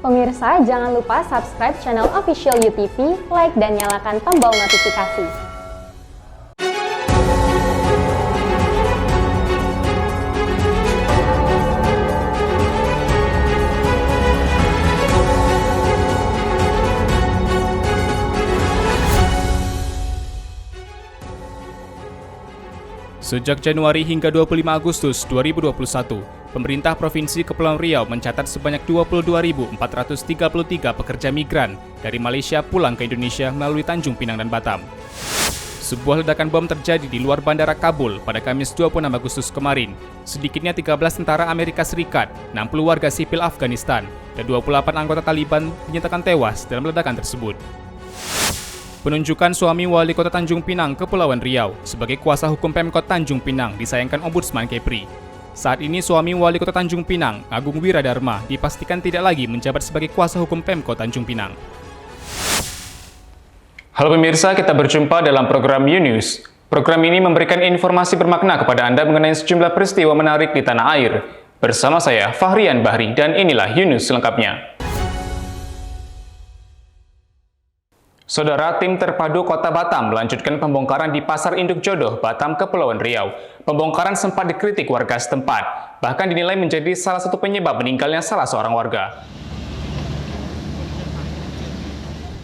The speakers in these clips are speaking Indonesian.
Pemirsa, jangan lupa subscribe channel official UTV, like dan nyalakan tombol notifikasi. Sejak Januari hingga 25 Agustus 2021, pemerintah Provinsi Kepulauan Riau mencatat sebanyak 22.433 pekerja migran dari Malaysia pulang ke Indonesia melalui Tanjung Pinang dan Batam. Sebuah ledakan bom terjadi di luar Bandara Kabul pada Kamis 26 Agustus kemarin. Sedikitnya 13 tentara Amerika Serikat, 60 warga sipil Afghanistan, dan 28 anggota Taliban dinyatakan tewas dalam ledakan tersebut. Penunjukan suami Wali Kota Tanjung Pinang, Kepulauan Riau sebagai kuasa hukum Pemkot Tanjung Pinang disayangkan Ombudsman Kepri. Saat ini suami Wali Kota Tanjung Pinang, Agung Wiradharma, dipastikan tidak lagi menjabat sebagai kuasa hukum Pemkot Tanjung Pinang. Halo pemirsa, kita berjumpa dalam program U-News. Program ini memberikan informasi bermakna kepada Anda mengenai sejumlah peristiwa menarik di tanah air. Bersama saya, Fahrian Bahri, dan inilah U-News selengkapnya. Saudara, tim terpadu Kota Batam melanjutkan pembongkaran di Pasar Induk Jodoh, Batam, Kepulauan Riau. Pembongkaran sempat dikritik warga setempat, bahkan dinilai menjadi salah satu penyebab meninggalnya salah seorang warga.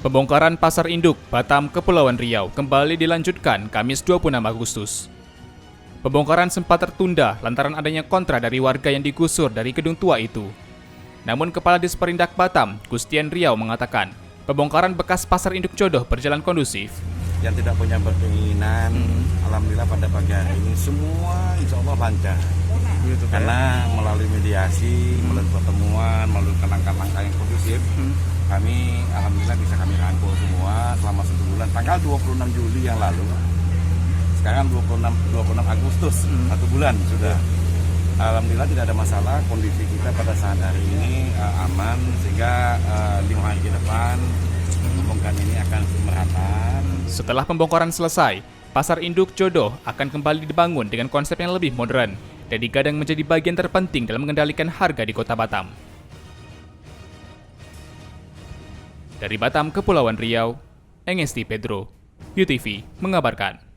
Pembongkaran Pasar Induk, Batam, Kepulauan Riau kembali dilanjutkan Kamis 26 Agustus. Pembongkaran sempat tertunda lantaran adanya kontra dari warga yang digusur dari gedung tua itu. Namun Kepala Disperindak Batam, Gustian Riau mengatakan, pembongkaran bekas Pasar Induk Jodoh berjalan kondusif. Yang tidak punya berkeinginan, alhamdulillah pada pagi hari ini semua insya Allah lancar. Karena melalui mediasi, melalui pertemuan, melalui langkah-langkah yang kondusif, kami alhamdulillah bisa kami rangkul semua selama 1 bulan. Tanggal 26 Juli yang lalu, sekarang 26 Agustus, 1 bulan sudah. Alhamdulillah tidak ada masalah, kondisi kita pada saat hari ini aman, sehingga 5 hari ke depan pembongkaran ini akan merata. Setelah pembongkaran selesai, Pasar Induk Jodoh akan kembali dibangun dengan konsep yang lebih modern dan digadang menjadi bagian terpenting dalam mengendalikan harga di Kota Batam. Dari Batam, Kepulauan Riau, Engesti Pedro, UTV mengabarkan.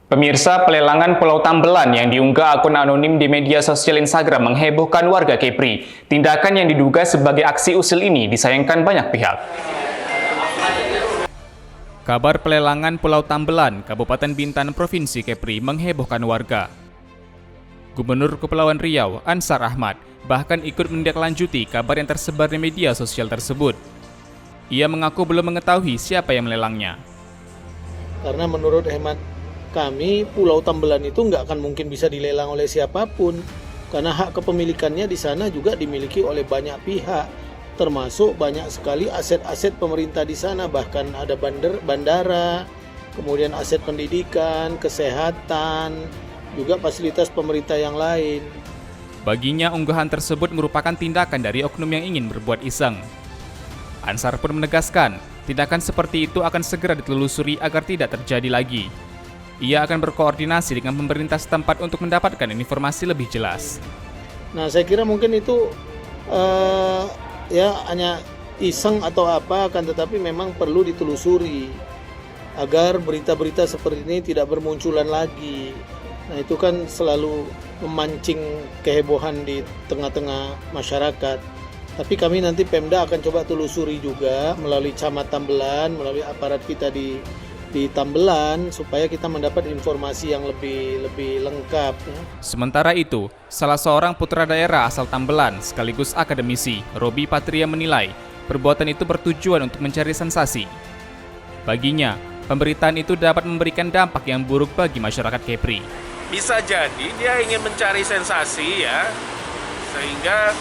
Pemirsa, pelelangan Pulau Tambelan yang diunggah akun anonim di media sosial Instagram menghebohkan warga Kepri. Tindakan yang diduga sebagai aksi usil ini disayangkan banyak pihak. Kabar pelelangan Pulau Tambelan, Kabupaten Bintan, Provinsi Kepri menghebohkan warga. Gubernur Kepulauan Riau, Ansar Ahmad, bahkan ikut menindaklanjuti kabar yang tersebar di media sosial tersebut. Ia mengaku belum mengetahui siapa yang melelangnya. Karena menurut hemat kami, Pulau Tambelan itu nggak akan mungkin bisa dilelang oleh siapapun, karena hak kepemilikannya di sana juga dimiliki oleh banyak pihak, termasuk banyak sekali aset-aset pemerintah di sana, bahkan ada bandara, kemudian aset pendidikan, kesehatan, juga fasilitas pemerintah yang lain. Baginya, unggahan tersebut merupakan tindakan dari oknum yang ingin berbuat iseng. Ansar pun menegaskan, tindakan seperti itu akan segera ditelusuri agar tidak terjadi lagi. Ia akan berkoordinasi dengan pemerintah setempat untuk mendapatkan informasi lebih jelas. Nah, saya kira mungkin itu hanya iseng atau apa, akan tetapi memang perlu ditelusuri agar berita-berita seperti ini tidak bermunculan lagi. Nah, itu kan selalu memancing kehebohan di tengah-tengah masyarakat. Tapi kami nanti Pemda akan coba telusuri juga melalui Camat Tambelan, melalui aparat kita di Tambelan, supaya kita mendapat informasi yang lebih lengkap. Sementara itu, salah seorang putra daerah asal Tambelan sekaligus akademisi, Robi Patria menilai perbuatan itu bertujuan untuk mencari sensasi. Baginya, pemberitaan itu dapat memberikan dampak yang buruk bagi masyarakat Kepri. Bisa jadi dia ingin mencari sensasi ya, sehingga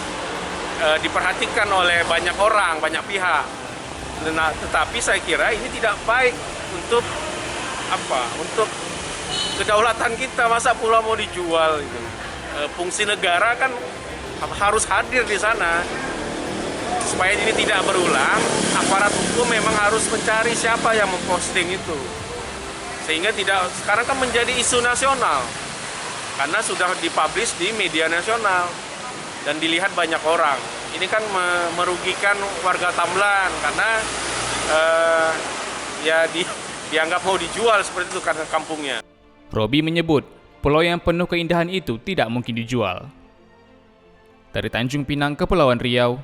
diperhatikan oleh banyak orang, banyak pihak. Nah, tetapi saya kira ini tidak baik untuk kedaulatan kita. Masa pulau mau dijual gitu. Fungsi negara kan harus hadir di sana. Supaya ini tidak berulang, aparat hukum memang harus mencari siapa yang memposting itu. Sehingga sekarang kan menjadi isu nasional. Karena sudah dipublish di media nasional dan dilihat banyak orang. Ini kan merugikan warga Tamlan karena dianggap mau dijual seperti itu karena kampungnya. Robi menyebut, pulau yang penuh keindahan itu tidak mungkin dijual. Dari Tanjung Pinang, Kepulauan Riau,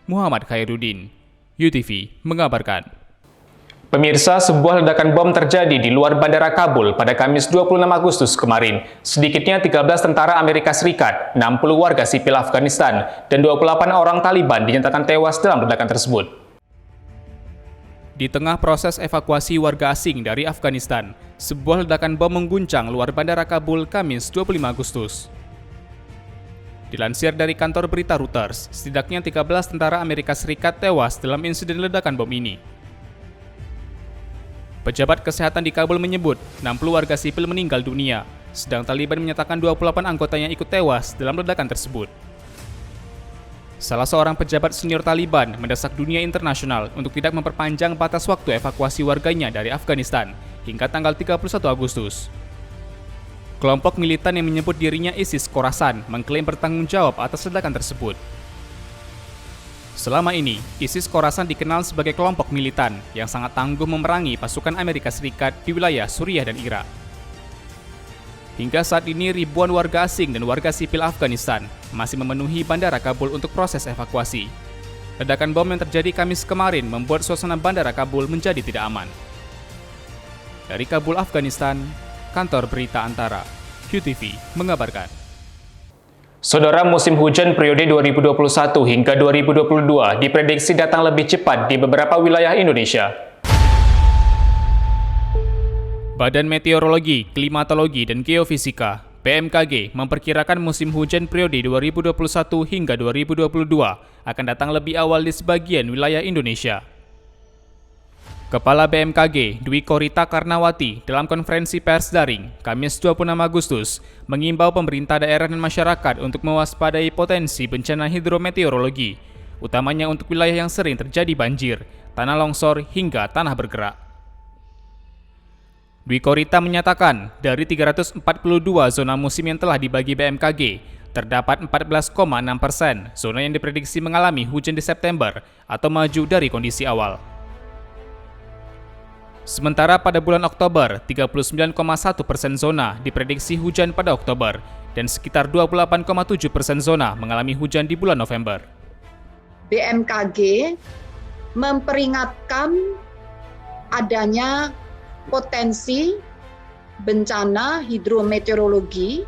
Muhammad Khairuddin, UTV mengabarkan. Pemirsa, sebuah ledakan bom terjadi di luar Bandara Kabul pada Kamis 26 Agustus kemarin. Sedikitnya 13 tentara Amerika Serikat, 60 warga sipil Afghanistan, dan 28 orang Taliban dinyatakan tewas dalam ledakan tersebut. Di tengah proses evakuasi warga asing dari Afghanistan, sebuah ledakan bom mengguncang luar Bandara Kabul Kamis 25 Agustus. Dilansir dari kantor berita Reuters, setidaknya 13 tentara Amerika Serikat tewas dalam insiden ledakan bom ini. Pejabat kesehatan di Kabul menyebut 60 warga sipil meninggal dunia, sedang Taliban menyatakan 28 anggotanya ikut tewas dalam ledakan tersebut. Salah seorang pejabat senior Taliban mendesak dunia internasional untuk tidak memperpanjang batas waktu evakuasi warganya dari Afghanistan hingga tanggal 31 Agustus. Kelompok militan yang menyebut dirinya ISIS Khorasan mengklaim bertanggung jawab atas ledakan tersebut. Selama ini, ISIS Khorasan dikenal sebagai kelompok militan yang sangat tangguh memerangi pasukan Amerika Serikat di wilayah Suriah dan Irak. Hingga saat ini, ribuan warga asing dan warga sipil Afghanistan masih memenuhi Bandara Kabul untuk proses evakuasi. Ledakan bom yang terjadi Kamis kemarin membuat suasana Bandara Kabul menjadi tidak aman. Dari Kabul, Afghanistan, Kantor Berita Antara, UTV mengabarkan. Saudara, musim hujan periode 2021 hingga 2022 diprediksi datang lebih cepat di beberapa wilayah Indonesia. Badan Meteorologi, Klimatologi, dan Geofisika (BMKG) memperkirakan musim hujan periode 2021 hingga 2022 akan datang lebih awal di sebagian wilayah Indonesia. Kepala BMKG, Dwi Korita Karnawati, dalam konferensi pers daring, Kamis 26 Agustus, mengimbau pemerintah daerah dan masyarakat untuk mewaspadai potensi bencana hidrometeorologi, utamanya untuk wilayah yang sering terjadi banjir, tanah longsor, hingga tanah bergerak. Dwi Korita menyatakan, dari 342 zona musim yang telah dibagi BMKG, terdapat 14,6% zona yang diprediksi mengalami hujan di September atau maju dari kondisi awal. Sementara pada bulan Oktober, 39,1% zona diprediksi hujan pada Oktober dan sekitar 28,7% zona mengalami hujan di bulan November. BMKG memperingatkan adanya potensi bencana hidrometeorologi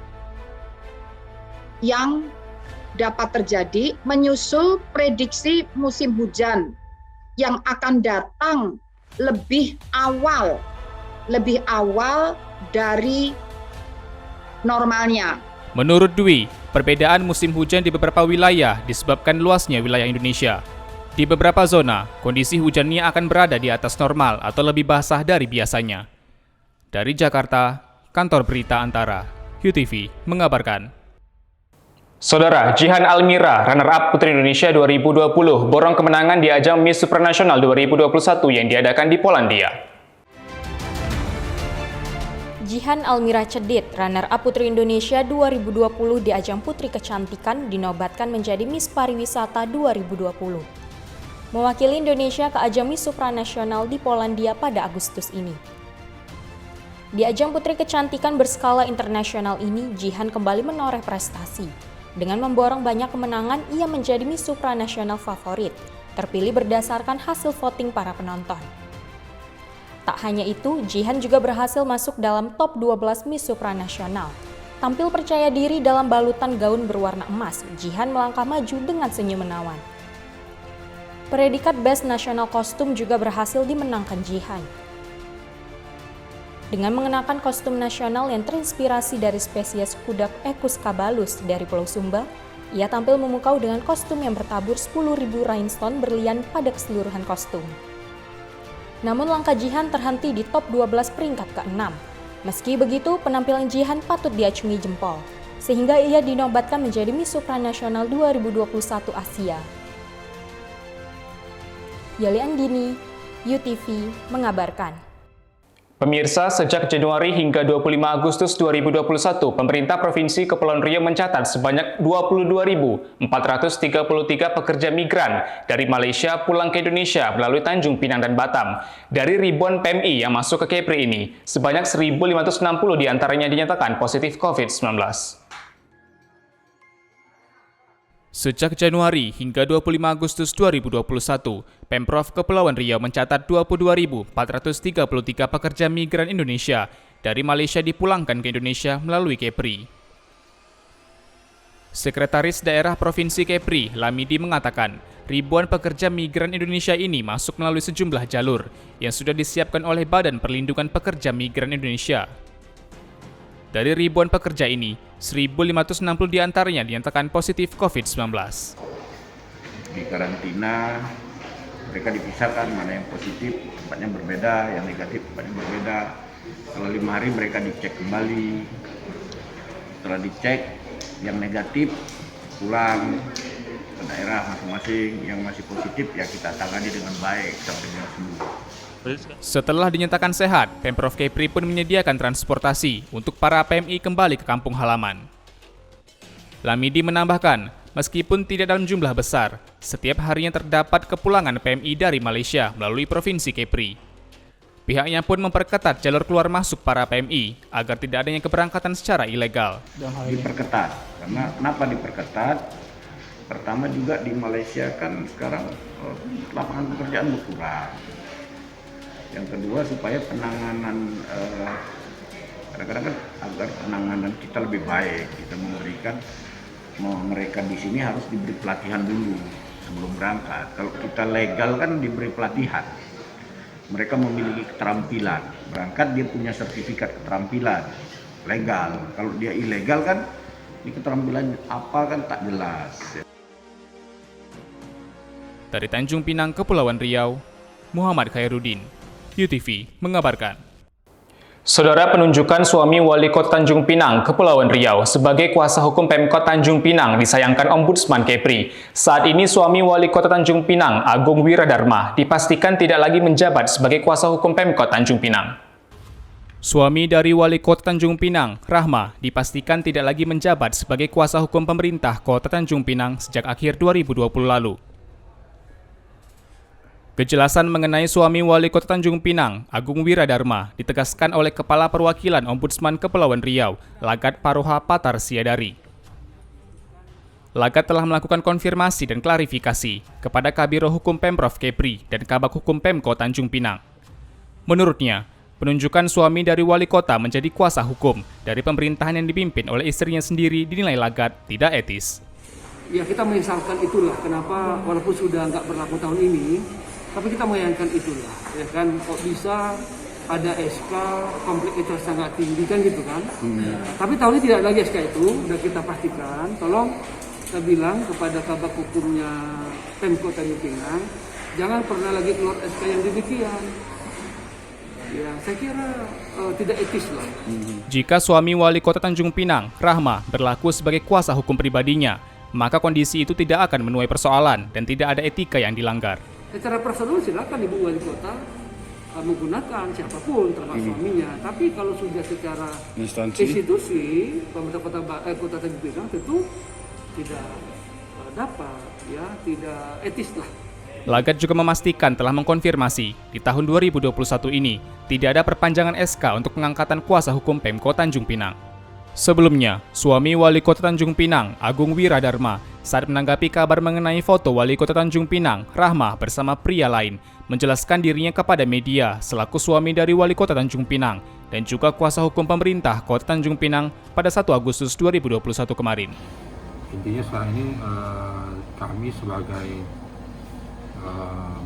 yang dapat terjadi menyusul prediksi musim hujan yang akan datang lebih awal dari normalnya. Menurut Dwi, perbedaan musim hujan di beberapa wilayah disebabkan luasnya wilayah Indonesia. Di beberapa zona, kondisi hujannya akan berada di atas normal atau lebih basah dari biasanya. Dari Jakarta, Kantor Berita Antara, UTV mengabarkan. Saudara, Jihan Almira, runner-up Putri Indonesia 2020, borong kemenangan di ajang Miss Supranasional 2021 yang diadakan di Polandia. Jihan Almira Cedit, runner-up Putri Indonesia 2020 di ajang Putri Kecantikan, dinobatkan menjadi Miss Pariwisata 2020. Mewakili Indonesia ke ajang Miss Supranasional di Polandia pada Agustus ini. Di ajang Putri Kecantikan berskala internasional ini, Jihan kembali menoreh prestasi. Dengan memborong banyak kemenangan, ia menjadi Miss Supranasional favorit, terpilih berdasarkan hasil voting para penonton. Tak hanya itu, Jihan juga berhasil masuk dalam top 12 Miss Supranasional. Tampil percaya diri dalam balutan gaun berwarna emas, Jihan melangkah maju dengan senyum menawan. Predikat Best National Costume juga berhasil dimenangkan Jihan. Dengan mengenakan kostum nasional yang terinspirasi dari spesies kuda Equus caballus dari Pulau Sumba, ia tampil memukau dengan kostum yang bertabur 10.000 rhinestone berlian pada keseluruhan kostum. Namun langkah Jihan terhenti di top 12 peringkat ke-6. Meski begitu, penampilan Jihan patut diacungi jempol, sehingga ia dinobatkan menjadi Miss Supranasional 2021 Asia. Yali Andini, UTV mengabarkan. Pemirsa, sejak Januari hingga 25 Agustus 2021, pemerintah Provinsi Kepulauan Riau mencatat sebanyak 22.433 pekerja migran dari Malaysia pulang ke Indonesia melalui Tanjung Pinang dan Batam. Dari ribuan PMI yang masuk ke Kepri ini, sebanyak 1.560 diantaranya dinyatakan positif COVID-19. Sejak Januari hingga 25 Agustus 2021, Pemprov Kepulauan Riau mencatat 22.433 pekerja migran Indonesia dari Malaysia dipulangkan ke Indonesia melalui Kepri. Sekretaris Daerah Provinsi Kepri, Lamidi, mengatakan ribuan pekerja migran Indonesia ini masuk melalui sejumlah jalur yang sudah disiapkan oleh Badan Perlindungan Pekerja Migran Indonesia. Dari ribuan pekerja ini, 1.560 diantaranya dinyatakan positif COVID-19. Di karantina, mereka dipisahkan mana yang positif, tempatnya berbeda, yang negatif, tempatnya berbeda. Setelah 5 hari mereka dicek kembali. Setelah dicek, yang negatif pulang ke daerah masing-masing. Yang masih positif ya kita tangani dengan baik sampai dia sembuh. Setelah dinyatakan sehat, Pemprov Kepri pun menyediakan transportasi untuk para PMI kembali ke kampung halaman. Lamidi menambahkan, meskipun tidak dalam jumlah besar, setiap harinya terdapat kepulangan PMI dari Malaysia melalui Provinsi Kepri. Pihaknya pun memperketat jalur keluar masuk para PMI agar tidak adanya keberangkatan secara ilegal. Diperketat, karena kenapa diperketat? Pertama juga di Malaysia kan sekarang lapangan pekerjaan berkurang. Yang kedua supaya penanganan kadang-kadang kan agar penanganan kita lebih baik, kita memberikan mereka di sini harus diberi pelatihan dulu sebelum berangkat. Kalau kita legal kan diberi pelatihan, mereka memiliki keterampilan, berangkat dia punya sertifikat keterampilan legal. Kalau dia ilegal kan ini keterampilan apa kan tak jelas. Dari Tanjung Pinang, Kepulauan Riau, Muhammad Khairuddin, UTV mengabarkan. Saudara, penunjukan suami Wali Kota Tanjung Pinang, Kepulauan Riau sebagai kuasa hukum Pemkot Tanjung Pinang disayangkan Ombudsman Kepri. Saat ini suami Wali Kota Tanjung Pinang, Agung Wiradharma, dipastikan tidak lagi menjabat sebagai kuasa hukum Pemkot Tanjung Pinang. Suami dari Wali Kota Tanjung Pinang, Rahma, dipastikan tidak lagi menjabat sebagai kuasa hukum pemerintah Kota Tanjung Pinang sejak akhir 2020 lalu. Kejelasan mengenai suami Wali Kota Tanjung Pinang, Agung Wiradharma, ditegaskan oleh Kepala Perwakilan Ombudsman Kepulauan Riau, Lagat Paroha Patar Siadari. Lagat telah melakukan konfirmasi dan klarifikasi kepada Kabiro Hukum Pemprov Kepri dan Kabak Hukum Pemkot Tanjung Pinang. Menurutnya, penunjukan suami dari Wali Kota menjadi kuasa hukum dari pemerintahan yang dipimpin oleh istrinya sendiri dinilai Lagat tidak etis. Ya, kita menyesalkan itulah kenapa walaupun sudah nggak berlaku tahun ini, tapi kita menyayangkan itulah, ya kan, kok bisa ada SK kompleksitas sangat tinggi kan gitu kan. Tapi tahun ini tidak lagi SK itu, sudah kita pastikan, tolong kita bilang kepada kabak hukumnya Pemkot Tanjung Pinang, jangan pernah lagi keluar SK yang demikian. Ya, saya kira tidak etis lah. Jika suami Wali Kota Tanjung Pinang, Rahma, berlaku sebagai kuasa hukum pribadinya, maka kondisi itu tidak akan menuai persoalan dan tidak ada etika yang dilanggar. Secara personal silakan Ibu Wali Kota menggunakan siapapun termasuk suaminya. Tapi kalau sudah secara institusi pemerintah Kota Tanjung Pinang tentu tidak dapat, ya, tidak etis lah. Lagat juga memastikan telah mengkonfirmasi di tahun 2021 ini tidak ada perpanjangan SK untuk pengangkatan kuasa hukum Pemkot Tanjung Pinang. Sebelumnya, suami Wali Kota Tanjung Pinang, Agung Wiradharma, saat menanggapi kabar mengenai foto Wali Kota Tanjung Pinang, Rahma bersama pria lain, menjelaskan dirinya kepada media selaku suami dari Wali Kota Tanjung Pinang dan juga kuasa hukum pemerintah Kota Tanjung Pinang pada 1 Agustus 2021 kemarin. Intinya sekarang ini kami sebagai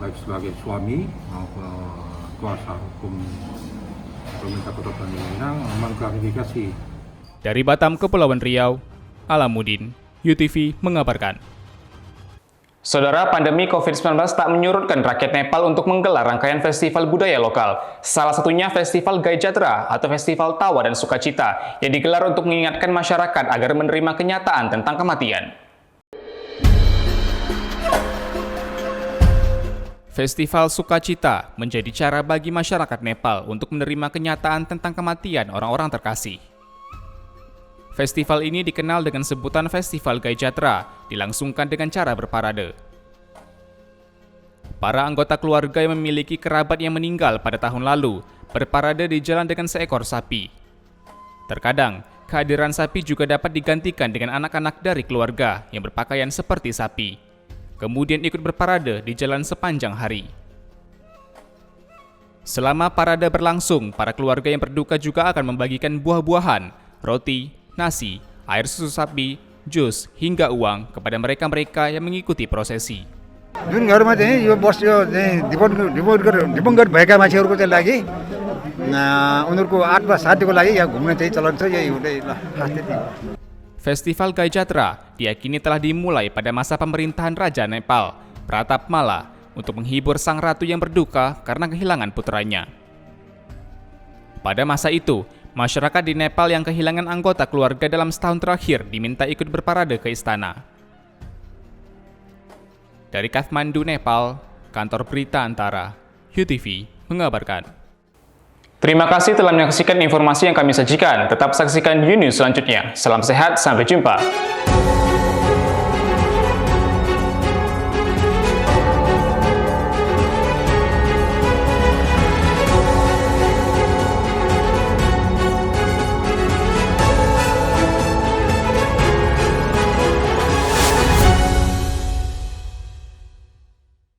baik sebagai suami maupun kuasa hukum pemerintah Kota Tanjung Pinang mengklarifikasi. Dari Batam, Kepulauan Riau, Alamuddin, UTV mengabarkan. Saudara, pandemi COVID-19 tak menyurutkan rakyat Nepal untuk menggelar rangkaian festival budaya lokal. Salah satunya Festival Gaijatra atau Festival Tawa dan Sukacita yang digelar untuk mengingatkan masyarakat agar menerima kenyataan tentang kematian. Festival Sukacita menjadi cara bagi masyarakat Nepal untuk menerima kenyataan tentang kematian orang-orang terkasih. Festival ini dikenal dengan sebutan Festival Gaijatra, dilangsungkan dengan cara berparade. Para anggota keluarga yang memiliki kerabat yang meninggal pada tahun lalu berparade di jalan dengan seekor sapi. Terkadang, kehadiran sapi juga dapat digantikan dengan anak-anak dari keluarga yang berpakaian seperti sapi, kemudian ikut berparade di jalan sepanjang hari. Selama parade berlangsung, para keluarga yang berduka juga akan membagikan buah-buahan, roti, nasi, air susu sapi, jus, hingga uang kepada mereka-mereka yang mengikuti prosesi. जुन घरमा चाहिँ यो बस यो दिवंगत भएका मान्छेहरूको चाहिँ लागि उनीहरूको आत्मा शान्तिको लागि यहाँ घुम्ने चाहिँ चलन छ यही हुँदै ल Festival Gaijatra diyakini telah dimulai pada masa pemerintahan Raja Nepal, Pratap Mala, untuk menghibur sang ratu yang berduka karena kehilangan putranya. Pada masa itu, masyarakat di Nepal yang kehilangan anggota keluarga dalam setahun terakhir diminta ikut berparade ke istana. Dari Kathmandu, Nepal, Kantor Berita Antara, UTV mengabarkan. Terima kasih telah menyaksikan informasi yang kami sajikan. Tetap saksikan News selanjutnya. Salam sehat, sampai jumpa.